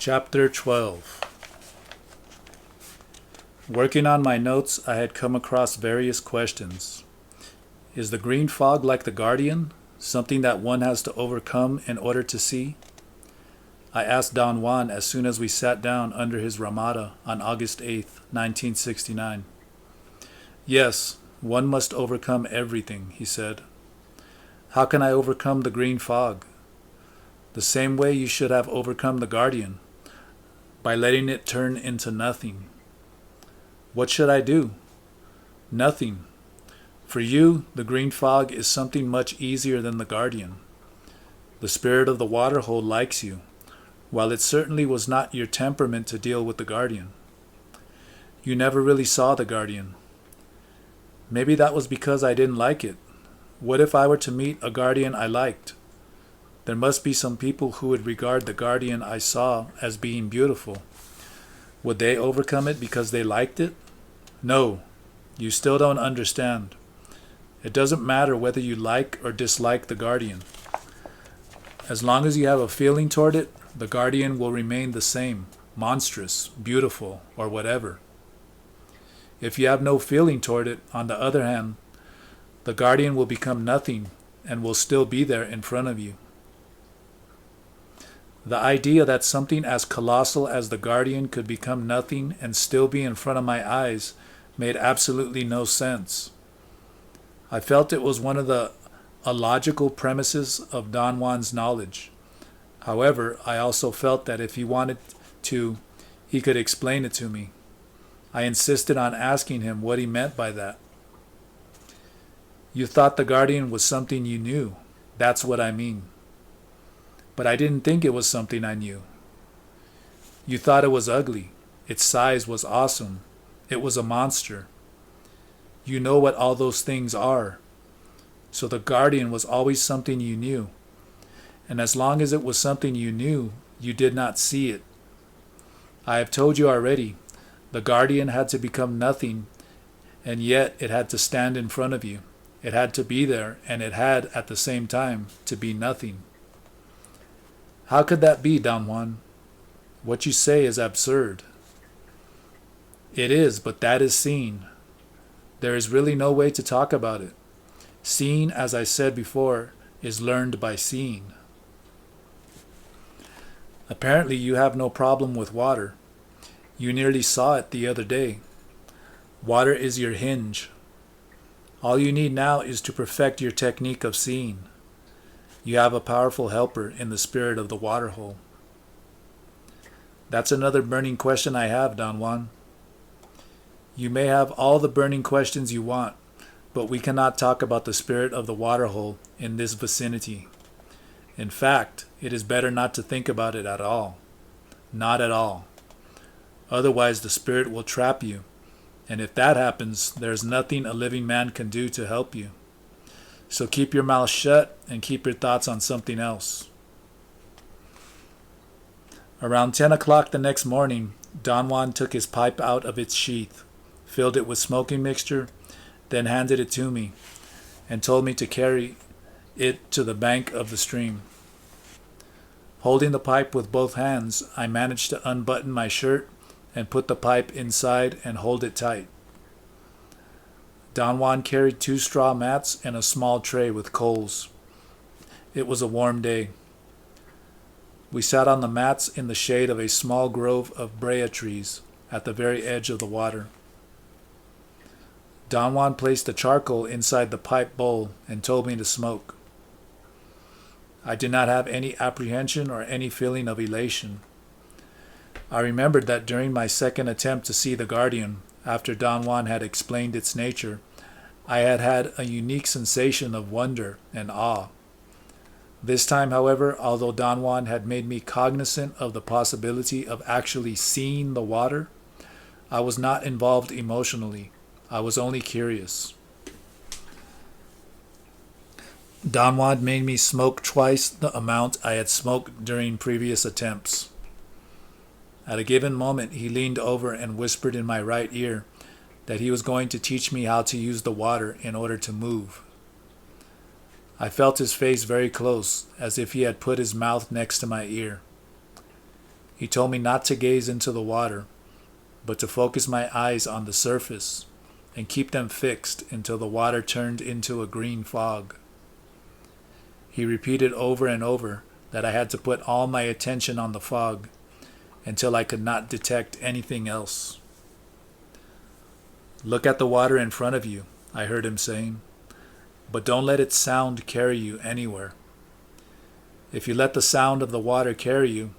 Chapter 12. Working on my notes, I had come across various questions. Is the green fog like the guardian, something that one has to overcome in order to see? I asked Don Juan as soon as we sat down under his ramada on August 8th, 1969. Yes, one must overcome everything, he said. How can I overcome the green fog? The same way you should have overcome the guardian, by letting it turn into nothing. What should I do? Nothing. For you, the green fog is something much easier than the guardian. The spirit of the waterhole likes you, while it certainly was not your temperament to deal with the guardian. You never really saw the guardian. Maybe that was because I didn't like it. What if I were to meet a guardian I liked? There must be some people who would regard the guardian I saw as being beautiful. Would they overcome it because they liked it? No, you still don't understand. It doesn't matter whether you like or dislike the guardian. As long as you have a feeling toward it, the guardian will remain the same, monstrous, beautiful, or whatever. If you have no feeling toward it, on the other hand, the guardian will become nothing and will still be there in front of you. The idea that something as colossal as the guardian could become nothing and still be in front of my eyes made absolutely no sense. I felt it was one of the illogical premises of Don Juan's knowledge. However, I also felt that if he wanted to, he could explain it to me. I insisted on asking him what he meant by that. You thought the guardian was something you knew. That's what I mean. But I didn't think it was something I knew. You thought it was ugly. Its size was awesome. It was a monster. You know what all those things are. So the guardian was always something you knew. And as long as it was something you knew, you did not see it. I have told you already, the guardian had to become nothing, and yet it had to stand in front of you. It had to be there, and it had, at the same time, to be nothing. How could that be, Don Juan? What you say is absurd. It is, but that is seeing. There is really no way to talk about it. Seeing, as I said before, is learned by seeing. Apparently you have no problem with water. You nearly saw it the other day. Water is your hinge. All you need now is to perfect your technique of seeing. You have a powerful helper in the spirit of the waterhole. That's another burning question I have, Don Juan. You may have all the burning questions you want, but we cannot talk about the spirit of the waterhole in this vicinity. In fact, it is better not to think about it at all. Not at all. Otherwise the spirit will trap you, and if that happens, there is nothing a living man can do to help you. So keep your mouth shut and keep your thoughts on something else. Around 10 o'clock the next morning, Don Juan took his pipe out of its sheath, filled it with smoking mixture, then handed it to me, and told me to carry it to the bank of the stream. Holding the pipe with both hands, I managed to unbutton my shirt and put the pipe inside and hold it tight. Don Juan carried 2 straw mats and a small tray with coals. It was a warm day. We sat on the mats in the shade of a small grove of brea trees at the very edge of the water. Don Juan placed the charcoal inside the pipe bowl and told me to smoke. I did not have any apprehension or any feeling of elation. I remembered that during my second attempt to see the guardian, after Don Juan had explained its nature, I had had a unique sensation of wonder and awe. This time, however, although Don Juan had made me cognizant of the possibility of actually seeing the water, I was not involved emotionally. I was only curious. Don Juan made me smoke twice the amount I had smoked during previous attempts. At a given moment, he leaned over and whispered in my right ear that he was going to teach me how to use the water in order to move. I felt his face very close, as if he had put his mouth next to my ear. He told me not to gaze into the water, but to focus my eyes on the surface and keep them fixed until the water turned into a green fog. He repeated over and over that I had to put all my attention on the fog until I could not detect anything else. Look at the water in front of you, I heard him saying, but don't let its sound carry you anywhere. If you let the sound of the water carry you,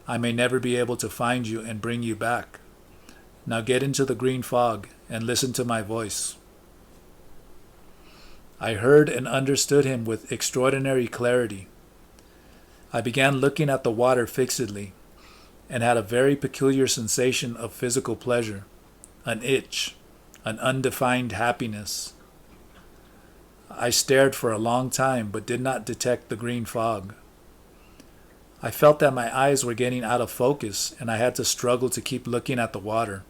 I may never be able to find you and bring you back. Now get into the green fog and listen to my voice. I heard and understood him with extraordinary clarity. I began looking at the water fixedly and had a very peculiar sensation of physical pleasure, an itch, an undefined happiness. I stared for a long time but did not detect the green fog. I felt that my eyes were getting out of focus and I had to struggle to keep looking at the water.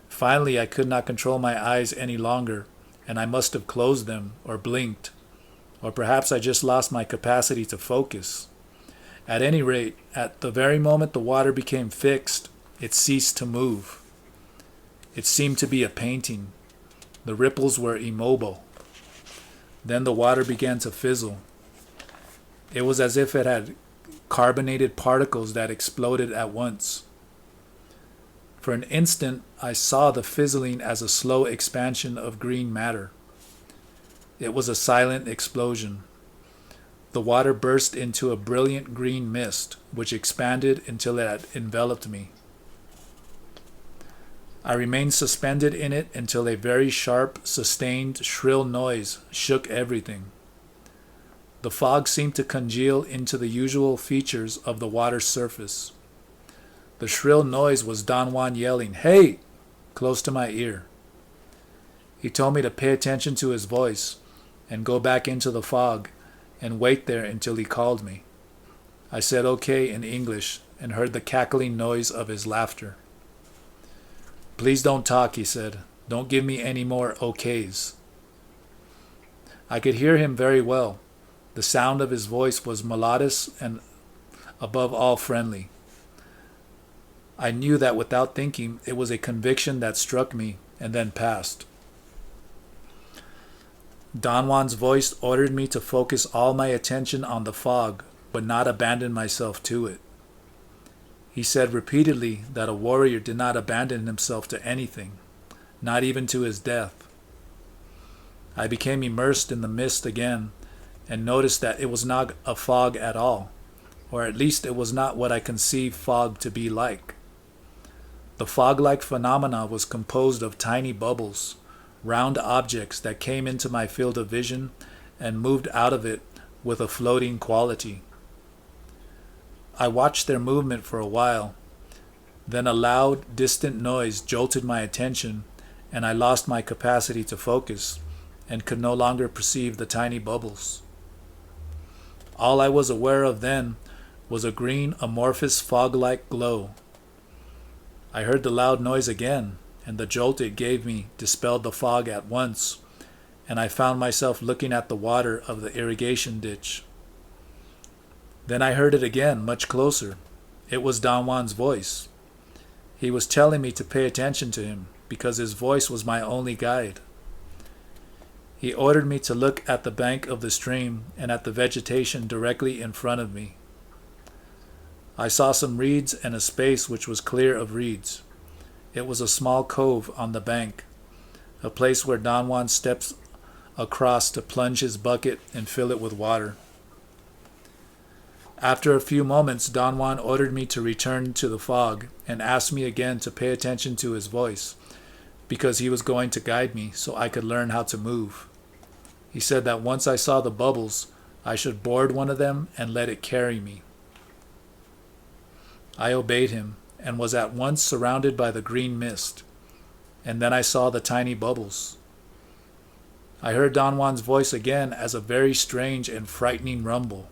Finally, I could not control my eyes any longer, and I must have closed them or blinked, or perhaps I just lost my capacity to focus. At any rate, at the very moment the water became fixed, it ceased to move. It seemed to be a painting. The ripples were immobile. Then the water began to fizzle. It was as if it had carbonated particles that exploded at once. For an instant, I saw the fizzling as a slow expansion of green matter. It was a silent explosion. The water burst into a brilliant green mist, which expanded until it had enveloped me. I remained suspended in it until a very sharp, sustained, shrill noise shook everything. The fog seemed to congeal into the usual features of the water's surface. The shrill noise was Don Juan yelling, "Hey!" close to my ear. He told me to pay attention to his voice and go back into the fog and wait there until he called me. I said okay in English and heard the cackling noise of his laughter. "Please don't talk," he said. "Don't give me any more okays." I could hear him very well. The sound of his voice was melodious and above all friendly. I knew that without thinking, it was a conviction that struck me and then passed. Don Juan's voice ordered me to focus all my attention on the fog, but not abandon myself to it. He said repeatedly that a warrior did not abandon himself to anything, not even to his death. I became immersed in the mist again and noticed that it was not a fog at all, or at least it was not what I conceived fog to be like. The fog-like phenomena was composed of tiny bubbles, round objects that came into my field of vision and moved out of it with a floating quality. I watched their movement for a while. Then a loud, distant noise jolted my attention, and I lost my capacity to focus and could no longer perceive the tiny bubbles. All I was aware of then was a green, amorphous, fog-like glow. I heard the loud noise again, and the jolt it gave me dispelled the fog at once, and I found myself looking at the water of the irrigation ditch. Then I heard it again, much closer. It was Don Juan's voice. He was telling me to pay attention to him, because his voice was my only guide. He ordered me to look at the bank of the stream and at the vegetation directly in front of me. I saw some reeds and a space which was clear of reeds. It was a small cove on the bank, a place where Don Juan steps across to plunge his bucket and fill it with water. After a few moments, Don Juan ordered me to return to the fog and asked me again to pay attention to his voice, because he was going to guide me so I could learn how to move. He said that once I saw the bubbles, I should board one of them and let it carry me. I obeyed him and was at once surrounded by the green mist, and then I saw the tiny bubbles. I heard Don Juan's voice again as a very strange and frightening rumble.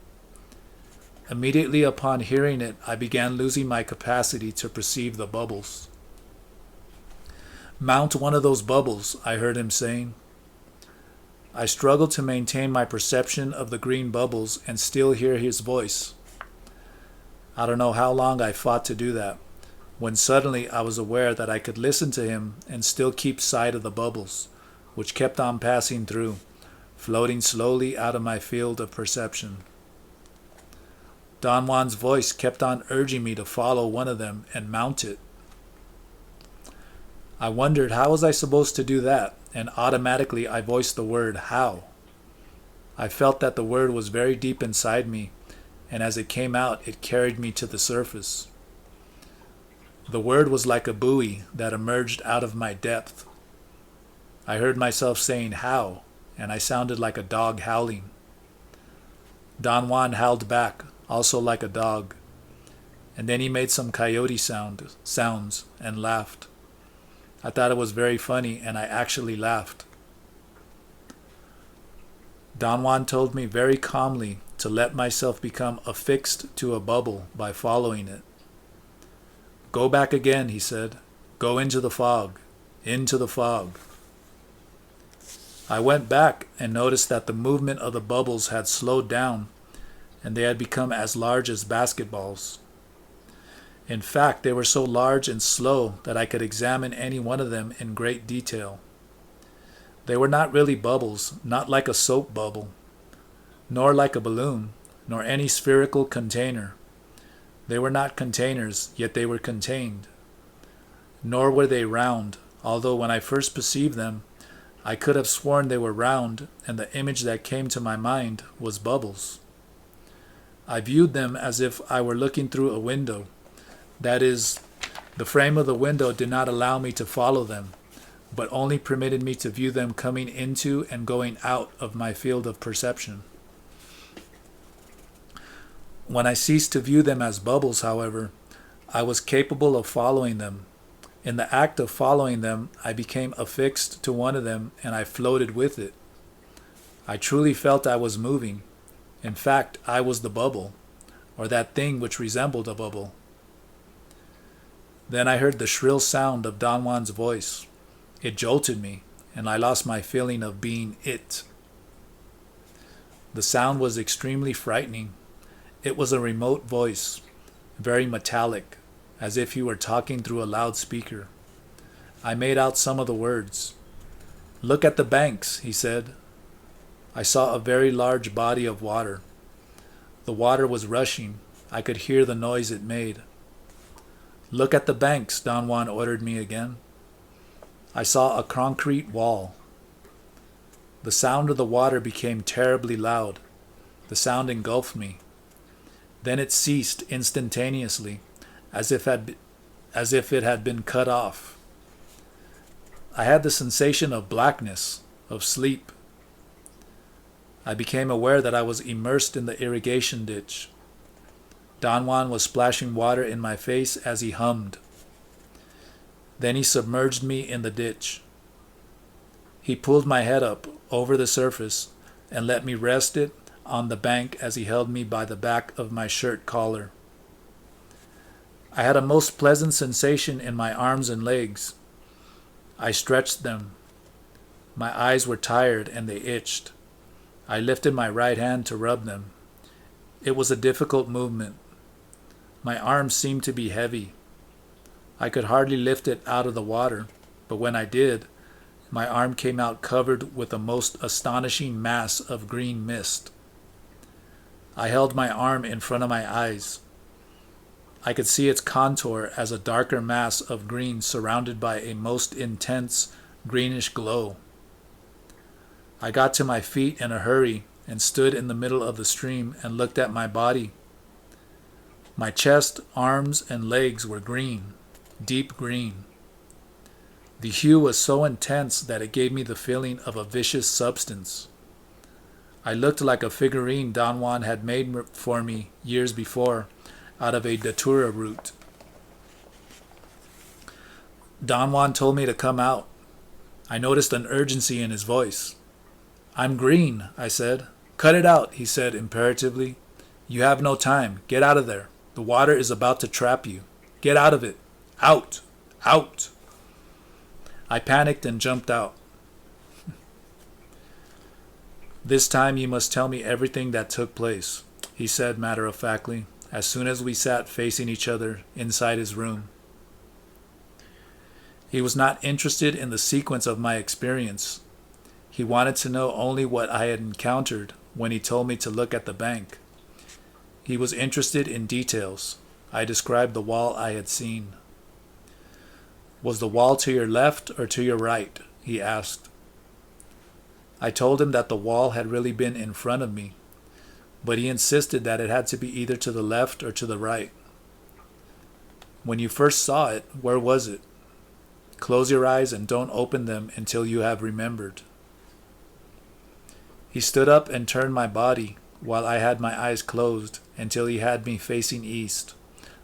Immediately upon hearing it, I began losing my capacity to perceive the bubbles. "Mount one of those bubbles," I heard him saying. I struggled to maintain my perception of the green bubbles and still hear his voice. I don't know how long I fought to do that, when suddenly I was aware that I could listen to him and still keep sight of the bubbles, which kept on passing through, floating slowly out of my field of perception. Don Juan's voice kept on urging me to follow one of them and mount it. I wondered how was I supposed to do that, and automatically I voiced the word how. I felt that the word was very deep inside me, and as it came out, it carried me to the surface. The word was like a buoy that emerged out of my depth. I heard myself saying how, and I sounded like a dog howling. Don Juan howled back, also like a dog, and then he made some coyote sounds and laughed. I thought it was very funny, and I actually laughed. Don Juan told me very calmly to let myself become affixed to a bubble by following it. Go back again, he said. Go into the fog. Into the fog. I went back and noticed that the movement of the bubbles had slowed down, and they had become as large as basketballs. In fact, they were so large and slow that I could examine any one of them in great detail. They were not really bubbles, not like a soap bubble, nor like a balloon, nor any spherical container. They were not containers, yet they were contained. Nor were they round, although when I first perceived them, I could have sworn they were round, and the image that came to my mind was bubbles. I viewed them as if I were looking through a window. That is, the frame of the window did not allow me to follow them, but only permitted me to view them coming into and going out of my field of perception. When I ceased to view them as bubbles, however, I was capable of following them. In the act of following them, I became affixed to one of them and I floated with it. I truly felt I was moving. In fact, I was the bubble, or that thing which resembled a bubble. Then I heard the shrill sound of Don Juan's voice. It jolted me, and I lost my feeling of being it. The sound was extremely frightening. It was a remote voice, very metallic, as if he were talking through a loudspeaker. I made out some of the words. Look at the banks, he said. I saw a very large body of water. The water was rushing. I could hear the noise it made. Look at the banks, Don Juan ordered me again. I saw a concrete wall. The sound of the water became terribly loud. The sound engulfed me. Then it ceased instantaneously, as if it had been cut off. I had the sensation of blackness, of sleep. I became aware that I was immersed in the irrigation ditch. Don Juan was splashing water in my face as he hummed. Then he submerged me in the ditch. He pulled my head up over the surface and let me rest it on the bank as he held me by the back of my shirt collar. I had a most pleasant sensation in my arms and legs. I stretched them. My eyes were tired and they itched. I lifted my right hand to rub them. It was a difficult movement. My arms seemed to be heavy. I could hardly lift it out of the water, but when I did, my arm came out covered with a most astonishing mass of green mist. I held my arm in front of my eyes. I could see its contour as a darker mass of green surrounded by a most intense greenish glow. I got to my feet in a hurry and stood in the middle of the stream and looked at my body. My chest, arms, and legs were green, deep green. The hue was so intense that it gave me the feeling of a vicious substance. I looked like a figurine Don Juan had made for me years before out of a datura root. Don Juan told me to come out. I noticed an urgency in his voice. I'm green, I said. Cut it out, he said imperatively. You have no time. Get out of there. The water is about to trap you. Get out of it. Out. Out. I panicked and jumped out. This time you must tell me everything that took place, he said matter-of-factly. as soon as we sat facing each other inside his room. He was not interested in the sequence of my experience. He wanted to know only what I had encountered when he told me to look at the bank. He was interested in details. I described the wall I had seen. "Was the wall to your left or to your right?" he asked. I told him that the wall had really been in front of me, but he insisted that it had to be either to the left or to the right. "When you first saw it, where was it? Close your eyes and don't open them until you have remembered." He stood up and turned my body while I had my eyes closed until he had me facing east,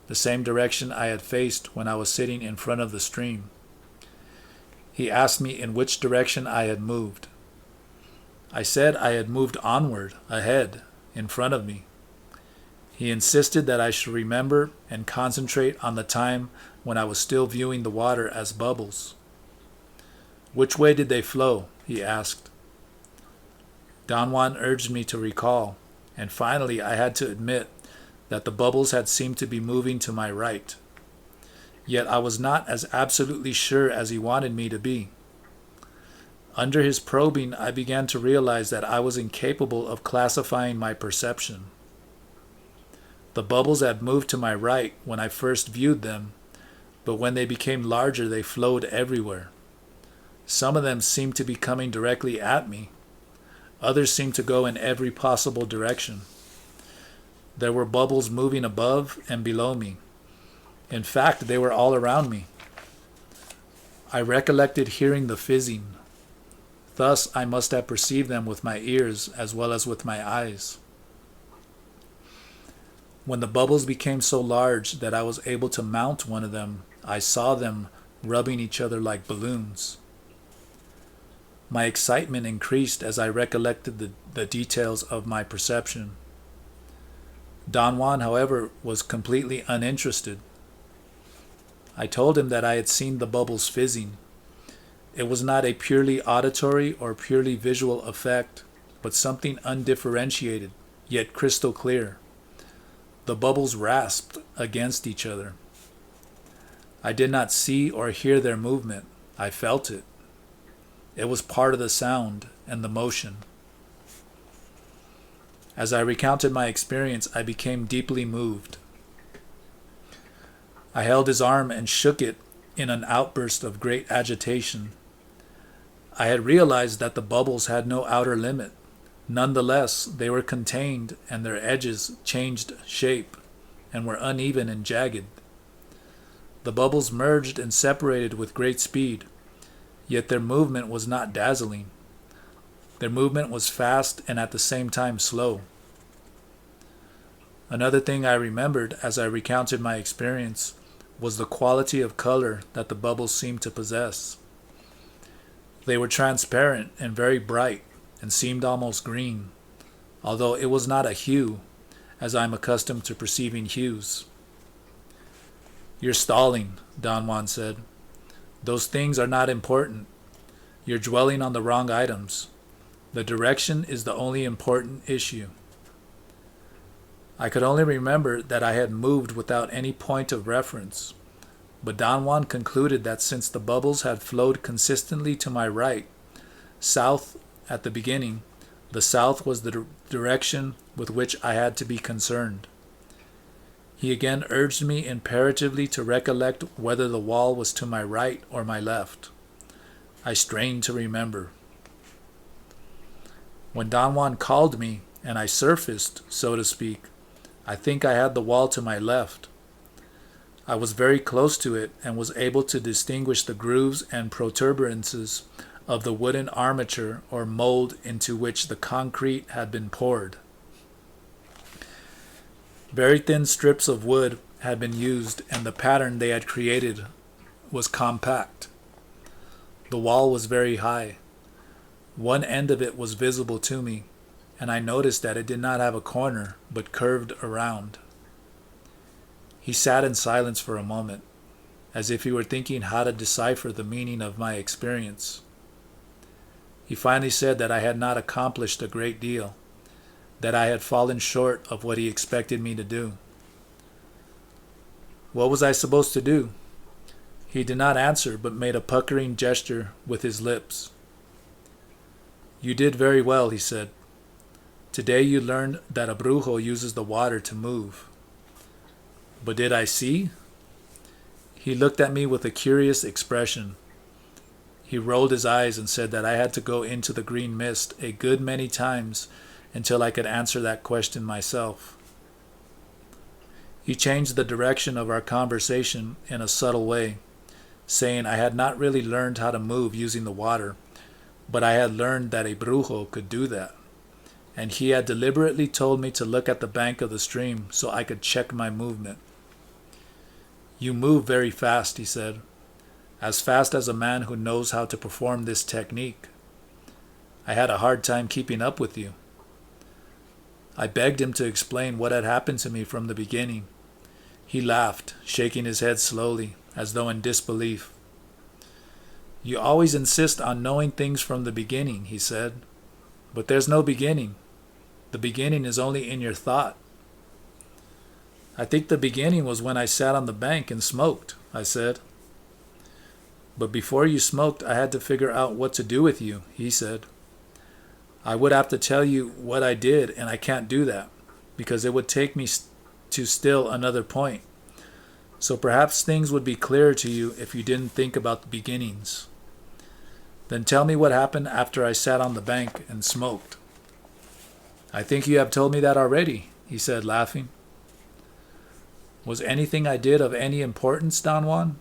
the same direction I had faced when I was sitting in front of the stream. He asked me in which direction I had moved. I said I had moved onward, ahead, in front of me. He insisted that I should remember and concentrate on the time when I was still viewing the water as bubbles. "Which way did they flow?" he asked. Don Juan urged me to recall, and finally I had to admit that the bubbles had seemed to be moving to my right. Yet I was not as absolutely sure as he wanted me to be. Under his probing, I began to realize that I was incapable of classifying my perception. The bubbles had moved to my right when I first viewed them, but when they became larger, they flowed everywhere. Some of them seemed to be coming directly at me. Others seemed to go in every possible direction. There were bubbles moving above and below me. In fact, they were all around me. I recollected hearing the fizzing. Thus, I must have perceived them with my ears as well as with my eyes. When the bubbles became so large that I was able to mount one of them, I saw them rubbing each other like balloons. My excitement increased as I recollected the details of my perception. Don Juan, however, was completely uninterested. I told him that I had seen the bubbles fizzing. It was not a purely auditory or purely visual effect, but something undifferentiated, yet crystal clear. The bubbles rasped against each other. I did not see or hear their movement. I felt it. It was part of the sound and the motion. As I recounted my experience, I became deeply moved. I held his arm and shook it in an outburst of great agitation. I had realized that the bubbles had no outer limit. Nonetheless, they were contained and their edges changed shape and were uneven and jagged. The bubbles merged and separated with great speed, yet their movement was not dazzling. Their movement was fast and at the same time slow. Another thing I remembered as I recounted my experience was the quality of color that the bubbles seemed to possess. They were transparent and very bright and seemed almost green, although it was not a hue, as I am accustomed to perceiving hues. "You're stalling," Don Juan said. "Those things are not important. You're dwelling on the wrong items. The direction is the only important issue." I could only remember that I had moved without any point of reference, but Don Juan concluded that since the bubbles had flowed consistently to my right, south at the beginning, the south was the direction with which I had to be concerned. He again urged me imperatively to recollect whether the wall was to my right or my left. I strained to remember. When Don Juan called me and I surfaced, so to speak, I think I had the wall to my left. I was very close to it and was able to distinguish the grooves and protuberances of the wooden armature or mold into which the concrete had been poured. Very thin strips of wood had been used, and the pattern they had created was compact. The wall was very high. One end of it was visible to me, and I noticed that it did not have a corner, but curved around. He sat in silence for a moment, as if he were thinking how to decipher the meaning of my experience. He finally said that I had not accomplished a great deal, that I had fallen short of what he expected me to do. What was I supposed to do? He did not answer, but made a puckering gesture with his lips. You did very well, he said. Today you learned that a brujo uses the water to move. But did I see? He looked at me with a curious expression. He rolled his eyes and said that I had to go into the green mist a good many times until I could answer that question myself. He changed the direction of our conversation in a subtle way, saying I had not really learned how to move using the water, but I had learned that a brujo could do that, and he had deliberately told me to look at the bank of the stream so I could check my movement. You move very fast, he said, as fast as a man who knows how to perform this technique. I had a hard time keeping up with you. I begged him to explain what had happened to me from the beginning. He laughed, shaking his head slowly, as though in disbelief. You always insist on knowing things from the beginning, he said. But there's no beginning. The beginning is only in your thought. I think the beginning was when I sat on the bank and smoked, I said. But before you smoked, I had to figure out what to do with you, he said. I would have to tell you what I did, and I can't do that, because it would take me to still another point. So perhaps things would be clearer to you if you didn't think about the beginnings. Then tell me what happened after I sat on the bank and smoked. I think you have told me that already, he said, laughing. Was anything I did of any importance, Don Juan?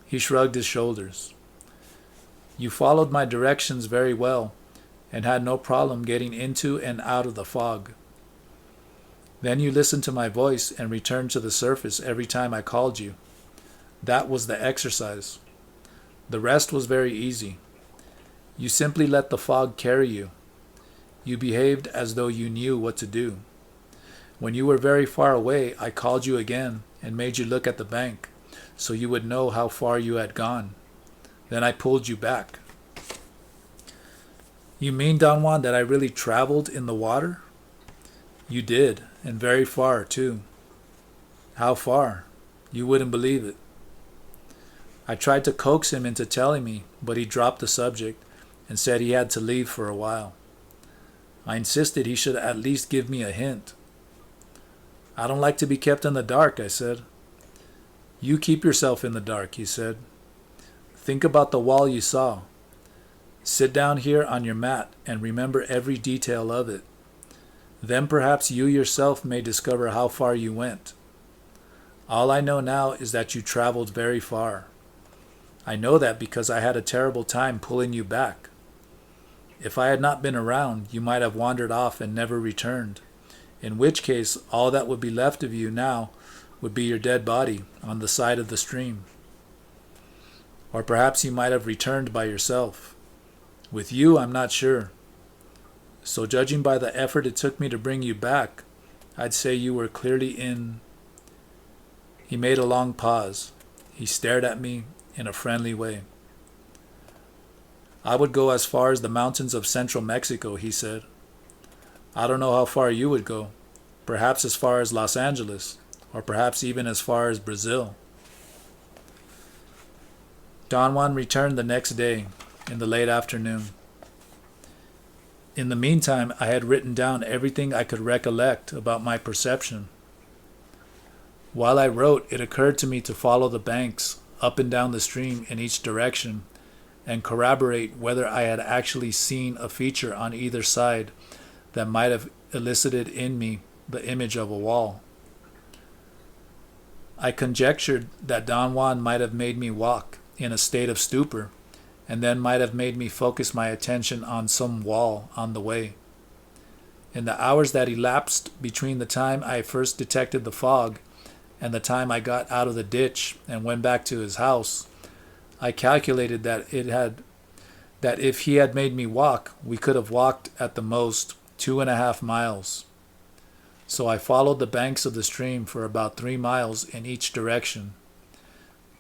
He shrugged his shoulders. You followed my directions very well and had no problem getting into and out of the fog. Then you listened to my voice and returned to the surface every time I called you. That was the exercise. The rest was very easy. You simply let the fog carry you. You behaved as though you knew what to do. When you were very far away, I called you again and made you look at the bank so you would know how far you had gone. Then I pulled you back. You mean, Don Juan, that I really traveled in the water? You did, and very far, too. How far? You wouldn't believe it. I tried to coax him into telling me, but he dropped the subject and said he had to leave for a while. I insisted he should at least give me a hint. I don't like to be kept in the dark, I said. You keep yourself in the dark, he said. Think about the wall you saw. Sit down here on your mat and remember every detail of it. Then perhaps you yourself may discover how far you went. All I know now is that you traveled very far. I know that because I had a terrible time pulling you back. If I had not been around, you might have wandered off and never returned, in which case all that would be left of you now would be your dead body on the side of the stream. Or perhaps you might have returned by yourself. With you, I'm not sure. So judging by the effort it took me to bring you back, I'd say you were clearly in... He made a long pause. He stared at me in a friendly way. I would go as far as the mountains of central Mexico, he said. I don't know how far you would go. Perhaps as far as Los Angeles, or perhaps even as far as Brazil. Don Juan returned the next day, in the late afternoon. In the meantime, I had written down everything I could recollect about my perception. While I wrote, it occurred to me to follow the banks up and down the stream in each direction and corroborate whether I had actually seen a feature on either side that might have elicited in me the image of a wall. I conjectured that Don Juan might have made me walk in a state of stupor and then might have made me focus my attention on some wall on the way. In the hours that elapsed between the time I first detected the fog and the time I got out of the ditch and went back to his house, I calculated that if he had made me walk, we could have walked at the most 2.5 miles. So I followed the banks of the stream for about 3 miles in each direction,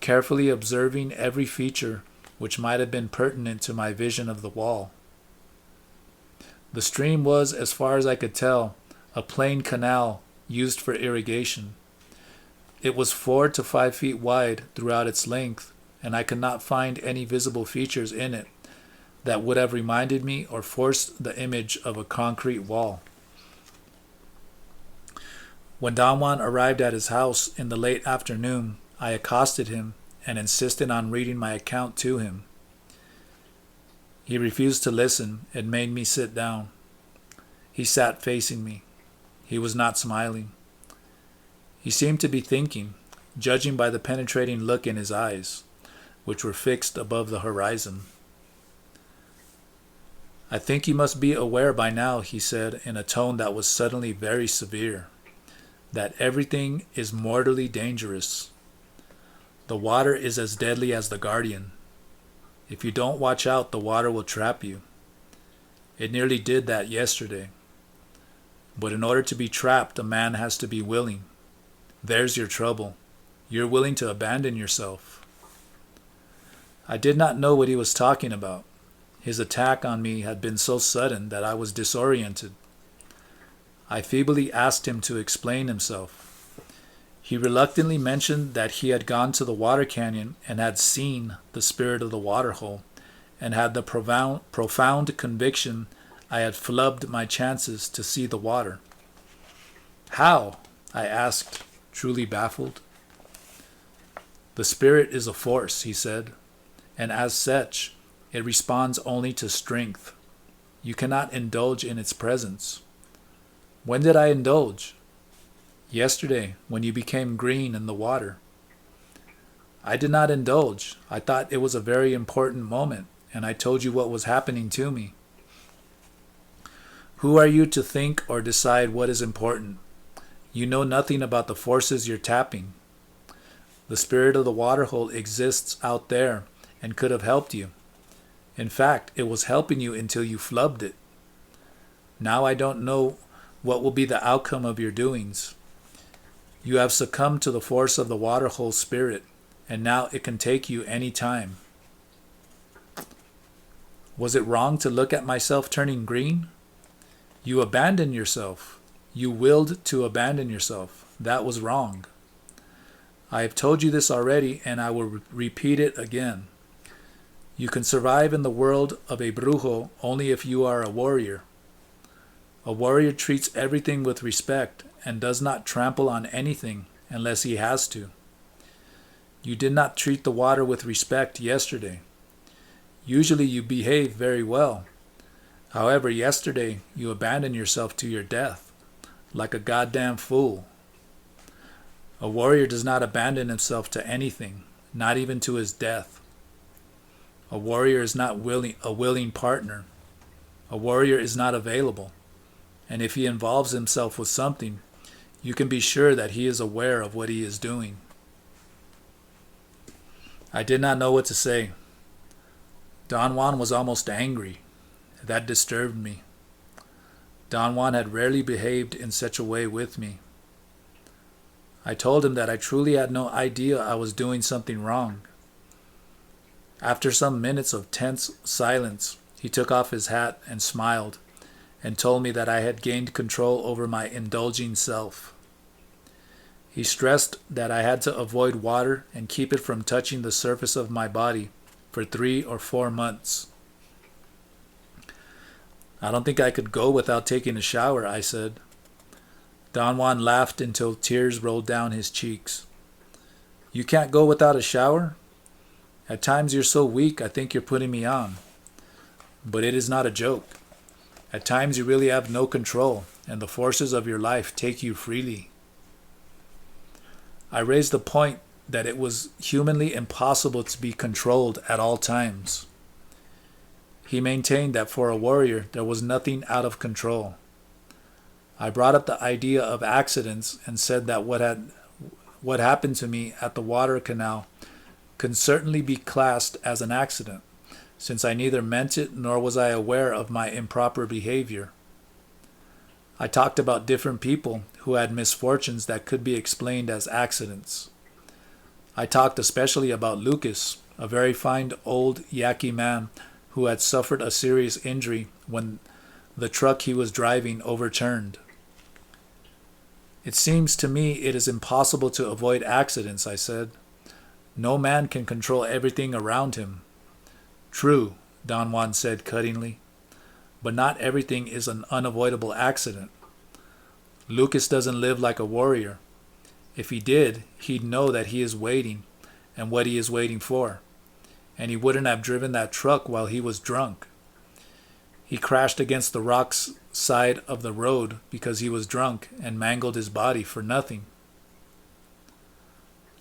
carefully observing every feature which might have been pertinent to my vision of the wall. The stream was, as far as I could tell, a plain canal used for irrigation. It was 4 to 5 feet wide throughout its length, and I could not find any visible features in it that would have reminded me or forced the image of a concrete wall. When Don Juan arrived at his house in the late afternoon, I accosted him and insisted on reading my account to him. He refused to listen and made me sit down. He sat facing me. He was not smiling. He seemed to be thinking, judging by the penetrating look in his eyes, which were fixed above the horizon. "I think you must be aware by now," he said in a tone that was suddenly very severe, "that everything is mortally dangerous. The water is as deadly as the guardian. If you don't watch out, the water will trap you. It nearly did that yesterday. But in order to be trapped, a man has to be willing. There's your trouble. You're willing to abandon yourself." I did not know what he was talking about. His attack on me had been so sudden that I was disoriented. I feebly asked him to explain himself. He reluctantly mentioned that he had gone to the water canyon and had seen the spirit of the waterhole, and had the profound conviction I had flubbed my chances to see the water. "How?" I asked, truly baffled. "The spirit is a force," he said, "and as such, it responds only to strength. You cannot indulge in its presence." "When did I indulge?" "Yesterday, when you became green in the water." "I did not indulge. I thought it was a very important moment, and I told you what was happening to me." "Who are you to think or decide what is important? You know nothing about the forces you're tapping. The spirit of the waterhole exists out there and could have helped you. In fact, it was helping you until you flubbed it. Now I don't know what will be the outcome of your doings. You have succumbed to the force of the waterhole spirit, and now it can take you any time." Was it wrong to look at myself turning green? You abandoned yourself. You willed to abandon yourself. That was wrong. I have told you this already, and I will repeat it again. You can survive in the world of a brujo only if you are a warrior. A warrior treats everything with respect and does not trample on anything unless he has to. You did not treat the water with respect yesterday. Usually you behave very well. However, yesterday you abandoned yourself to your death, like a goddamn fool. A warrior does not abandon himself to anything, not even to his death. A warrior is not a willing partner. A warrior is not available. And if he involves himself with something, you can be sure that he is aware of what he is doing. I did not know what to say. Don Juan was almost angry. That disturbed me. Don Juan had rarely behaved in such a way with me. I told him that I truly had no idea I was doing something wrong. After some minutes of tense silence, he took off his hat and smiled, and told me that I had gained control over my indulging self. He stressed that I had to avoid water and keep it from touching the surface of my body for 3 or 4 months. "I don't think I could go without taking a shower," I said. Don Juan laughed until tears rolled down his cheeks. "You can't go without a shower? At times you're so weak I think you're putting me on. But it is not a joke. At times you really have no control, and the forces of your life take you freely." I raised the point that it was humanly impossible to be controlled at all times. He maintained that for a warrior there was nothing out of control. I brought up the idea of accidents and said that what happened to me at the water canal can certainly be classed as an accident, since I neither meant it nor was I aware of my improper behavior. I talked about different people who had misfortunes that could be explained as accidents. I talked especially about Lucas, a very fine old Yaqui man who had suffered a serious injury when the truck he was driving overturned. It seems to me it is impossible to avoid accidents, I said. No man can control everything around him. True, Don Juan said cuttingly, but not everything is an unavoidable accident. Lucas doesn't live like a warrior. If he did, he'd know that he is waiting and what he is waiting for, and he wouldn't have driven that truck while he was drunk. He crashed against the rock's side of the road because he was drunk and mangled his body for nothing.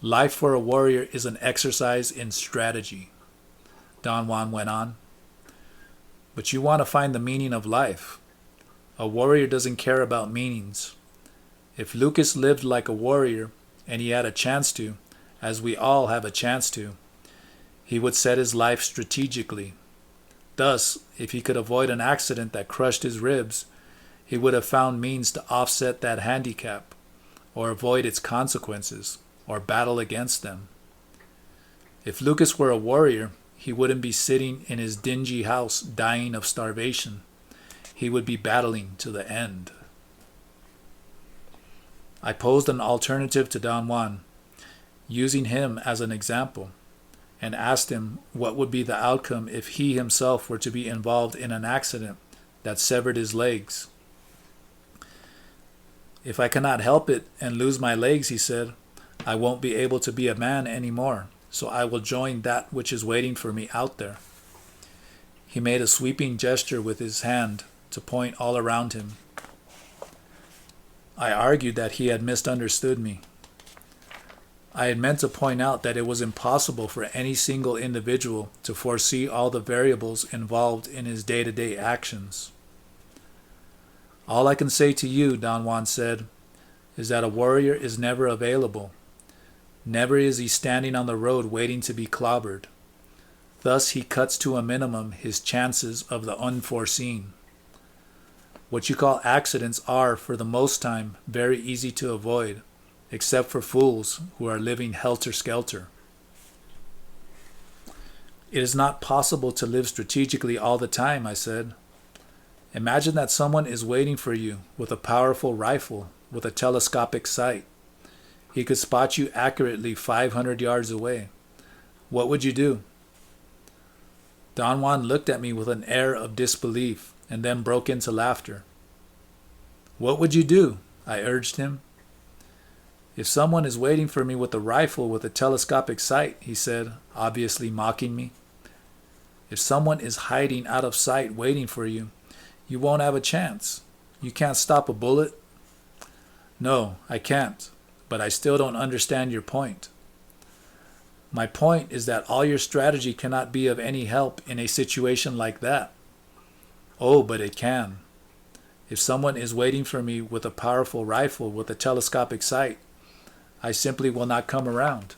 Life for a warrior is an exercise in strategy, Don Juan went on. But you want to find the meaning of life. A warrior doesn't care about meanings. If Lucas lived like a warrior, and he had a chance to, as we all have a chance to, he would set his life strategically. Thus, if he could avoid an accident that crushed his ribs, he would have found means to offset that handicap, or avoid its consequences, or battle against them. If Lucas were a warrior, he wouldn't be sitting in his dingy house dying of starvation. He would be battling to the end. I posed an alternative to Don Juan, using him as an example, and asked him what would be the outcome if he himself were to be involved in an accident that severed his legs. If I cannot help it and lose my legs, he said, I won't be able to be a man anymore, so I will join that which is waiting for me out there. He made a sweeping gesture with his hand to point all around him. I argued that he had misunderstood me. I had meant to point out that it was impossible for any single individual to foresee all the variables involved in his day-to-day actions. All I can say to you, Don Juan said, is that a warrior is never available. Never is he standing on the road waiting to be clobbered. Thus he cuts to a minimum his chances of the unforeseen. What you call accidents are, for the most time, very easy to avoid, except for fools who are living helter-skelter. It is not possible to live strategically all the time, I said. Imagine that someone is waiting for you with a powerful rifle with a telescopic sight. He could spot you accurately 500 yards away. What would you do? Don Juan looked at me with an air of disbelief and then broke into laughter. What would you do? I urged him. If someone is waiting for me with a rifle with a telescopic sight, he said, obviously mocking me. If someone is hiding out of sight waiting for you, you won't have a chance. You can't stop a bullet. No, I can't, but I still don't understand your point. My point is that all your strategy cannot be of any help in a situation like that. Oh, but it can. If someone is waiting for me with a powerful rifle with a telescopic sight, I simply will not come around.